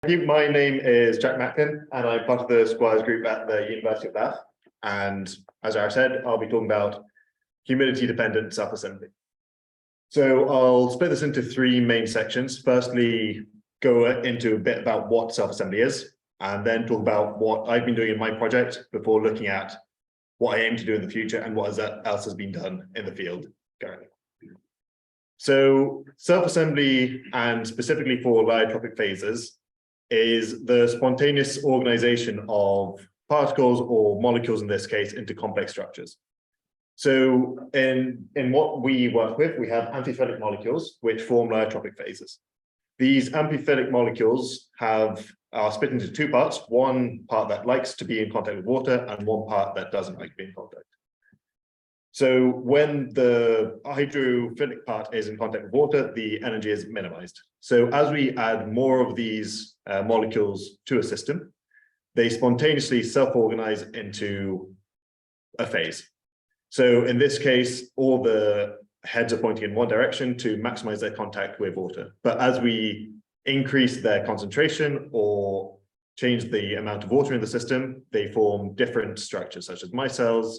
My name is Jack Macklin, and I'm part of the Squires group at the University of Bath. And as I said, I'll be talking about humidity-dependent self-assembly. So I'll split this into three main sections. Firstly, go into a bit about what self-assembly is, and then talk about what I've been doing in my project before looking at what I aim to do in the future and what else has been done in the field currently. So self-assembly, and specifically for lyotropic phases, is the spontaneous organization of particles or molecules in this case into complex structures. So in what we work with, we have amphiphilic molecules which form lyotropic phases. These amphiphilic molecules are split into two parts, one part that likes to be in contact with water and one part that doesn't like to be in contact. So when the hydrophilic part is in contact with water, the energy is minimized. So as we add more of these molecules to a system, they spontaneously self-organize into a phase. So in this case, all the heads are pointing in one direction to maximize their contact with water. But as we increase their concentration or change the amount of water in the system, they form different structures such as micelles,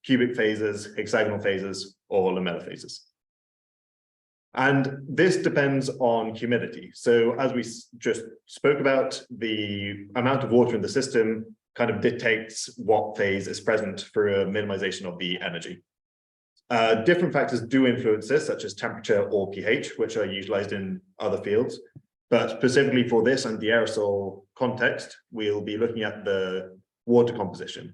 cubic phases, hexagonal phases, or lamellar phases. And this depends on humidity. So as we just spoke about, the amount of water in the system kind of dictates what phase is present through a minimization of the energy. Different factors do influence this, such as temperature or pH, which are utilized in other fields. But specifically for this and the aerosol context, we'll be looking at the water composition.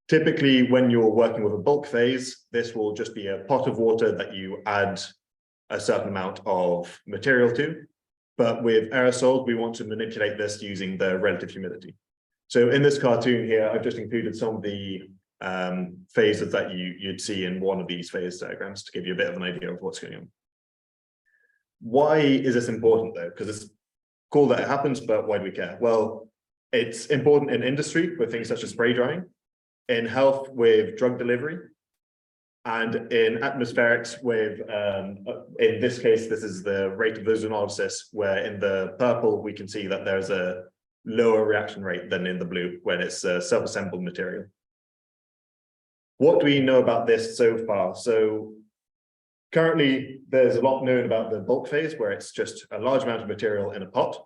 Typically, when you're working with a bulk phase, this will just be a pot of water that you add a certain amount of material to. But with aerosols, we want to manipulate this using the relative humidity. So in this cartoon here, I've just included some of the phases that you'd see in one of these phase diagrams to give you a bit of an idea of what's going on. Why is this important though? Because it's cool that it happens, but why do we care? Well, it's important in industry with things such as spray drying, in health with drug delivery, and in atmospherics with, in this case, this is the rate of ozonolysis, where in the purple, we can see that there's a lower reaction rate than in the blue when it's a self-assembled material. What do we know about this so far? So currently, there's a lot known about the bulk phase, where it's just a large amount of material in a pot,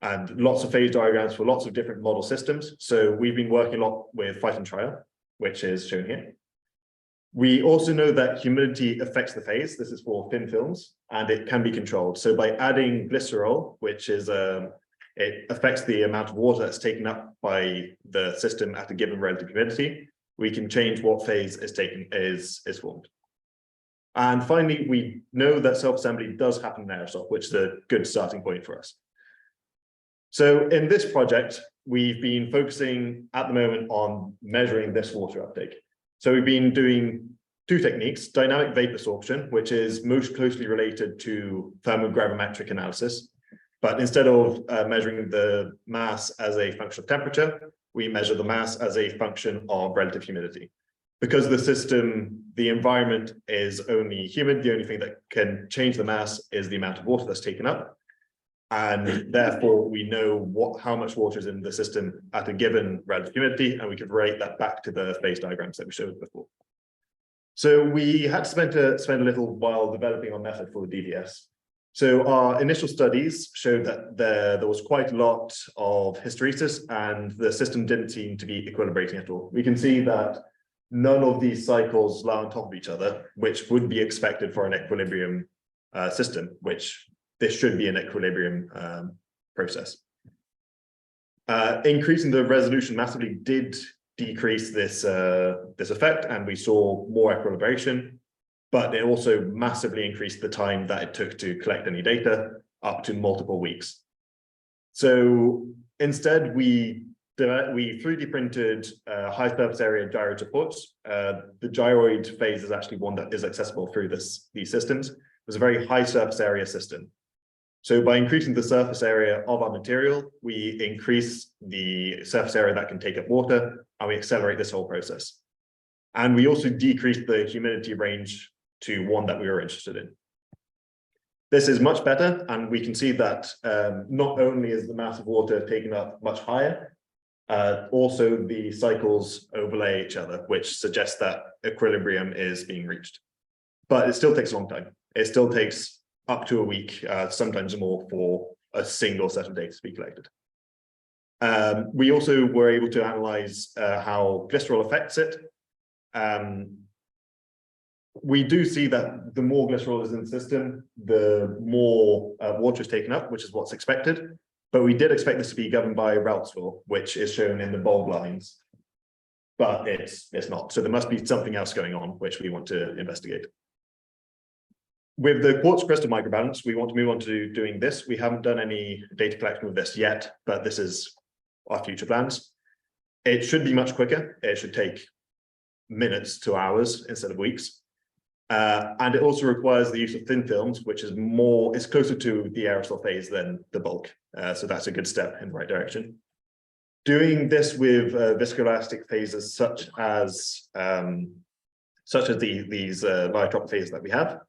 and lots of phase diagrams for lots of different model systems. So we've been working a lot with Phyton trial, which is shown here. We also know that humidity affects the phase. This is for thin films, and it can be controlled. So by adding glycerol, which is it affects the amount of water that's taken up by the system at a given relative humidity, we can change what phase is formed. And finally, we know that self-assembly does happen in aerosol, which is a good starting point for us. So in this project, we've been focusing at the moment on measuring this water uptake. So we've been doing two techniques: dynamic vapor sorption, which is most closely related to thermogravimetric analysis. But instead of measuring the mass as a function of temperature, we measure the mass as a function of relative humidity. Because the system, the environment is only humid, the only thing that can change the mass is the amount of water that's taken up. And therefore, we know how much water is in the system at a given relative humidity, and we could relate that back to the phase diagrams that we showed before. So we had to spend a little while developing our method for the DVS. So our initial studies showed that there was quite a lot of hysteresis, and the system didn't seem to be equilibrating at all. We can see that none of these cycles lie on top of each other, which would be expected for an equilibrium system, which this should be an equilibrium process. Increasing the resolution massively did decrease this effect, and we saw more equilibration, but it also massively increased the time that it took to collect any data, up to multiple weeks. So instead, we 3D printed high surface area gyroid supports. The gyroid phase is actually one that is accessible through these systems. It was a very high surface area system. So by increasing the surface area of our material, we increase the surface area that can take up water, and we accelerate this whole process. And we also decreased the humidity range to one that we were interested in. This is much better, and we can see that not only is the mass of water taken up much higher, also the cycles overlay each other, which suggests that equilibrium is being reached. But it still takes a long time. It still takes up to a week, sometimes more, for a single set of data to be collected. We also were able to analyze how glycerol affects it. We do see that the more glycerol is in the system, the more water is taken up, which is what's expected. But we did expect this to be governed by Raoult's law, which is shown in the bold lines. But it's not. So there must be something else going on, which we want to investigate. With the quartz crystal microbalance, we want to move on to doing this. We haven't done any data collection with this yet, but this is our future plans. It should be much quicker. It should take minutes to hours instead of weeks. And it also requires the use of thin films, which is it's closer to the aerosol phase than the bulk. So that's a good step in the right direction. Doing this with viscoelastic phases such as these lyotropic phases that we have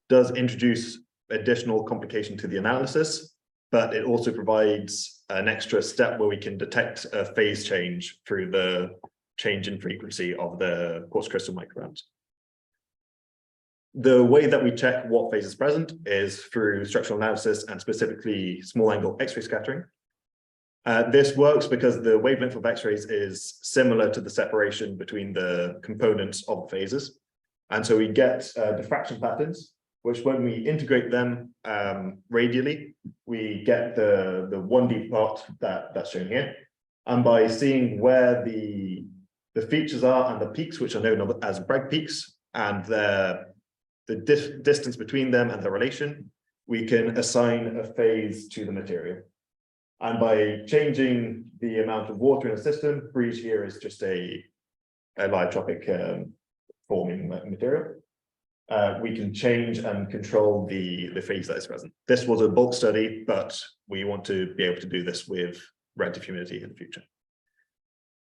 does introduce additional complication to the analysis, but it also provides an extra step where we can detect a phase change through the change in frequency of the quartz crystal microbalance. The way that we check what phase is present is through structural analysis and specifically small angle X-ray scattering. This works because the wavelength of X-rays is similar to the separation between the components of the phases. And so we get diffraction patterns, which when we integrate them radially, we get the 1D plot that's shown here. And by seeing where the features are and the peaks, which are known as Bragg peaks, and the distance between them and the relation, we can assign a phase to the material. And by changing the amount of water in a system, for each here is just a lyotropic forming material, we can change and control the phase that is present. This was a bulk study, but we want to be able to do this with relative humidity in the future.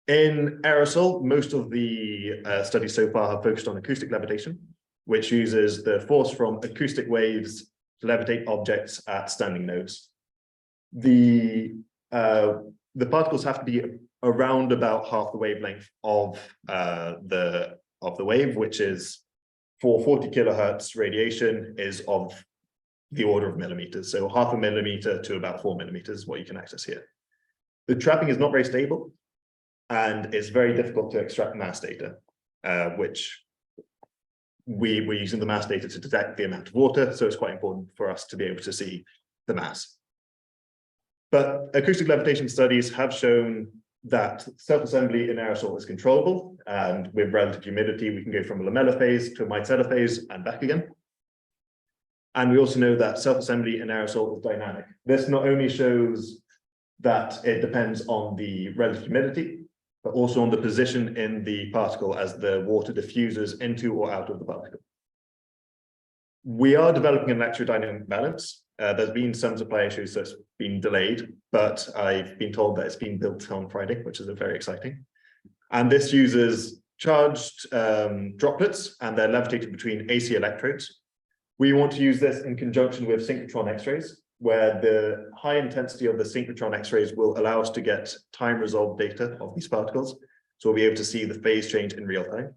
In aerosol, most of the studies so far have focused on acoustic levitation, which uses the force from acoustic waves to levitate objects at standing nodes. The particles have to be around about half the wavelength of the wave, which is for 40 kilohertz radiation is of the order of millimeters. So half a millimeter to about 4 millimeters is what you can access here. The trapping is not very stable, and it's very difficult to extract mass data, which we're using the mass data to detect the amount of water, so it's quite important for us to be able to see the mass. But acoustic levitation studies have shown that self-assembly in aerosol is controllable, and with relative humidity, we can go from a lamellar phase to a micellar phase and back again. And we also know that self-assembly in aerosol is dynamic. This not only shows that it depends on the relative humidity, but also on the position in the particle as the water diffuses into or out of the particle. We are developing an electrodynamic balance. There's been some supply issues that's been delayed, but I've been told that it's being built on Friday, which is very exciting. And this uses charged droplets, and they're levitated between AC electrodes. We want to use this in conjunction with synchrotron X-rays, where the high intensity of the synchrotron X-rays will allow us to get time-resolved data of these particles. So we'll be able to see the phase change in real time.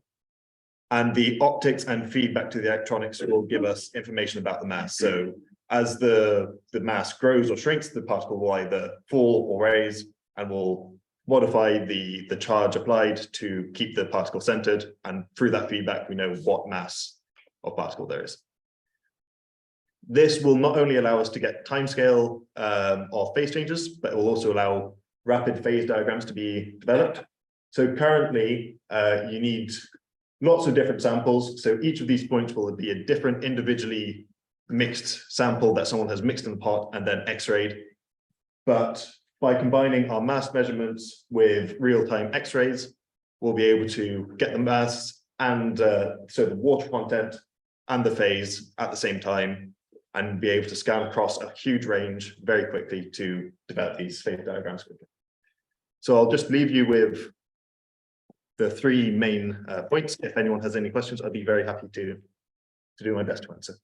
And the optics and feedback to the electronics will give us information about the mass. So as the mass grows or shrinks, the particle will either fall or raise, and will modify the charge applied to keep the particle centered. And through that feedback, we know what mass of particle there is. This will not only allow us to get timescale of phase changes, but it will also allow rapid phase diagrams to be developed. So currently, you need lots of different samples. So each of these points will be a different individually mixed sample that someone has mixed in the pot and then X-rayed. But by combining our mass measurements with real-time X-rays, we'll be able to get the mass and so the water content and the phase at the same time, and be able to scan across a huge range very quickly to develop these phase diagrams quickly. So I'll just leave you with the three main points. If anyone has any questions, I'd be very happy to do my best to answer.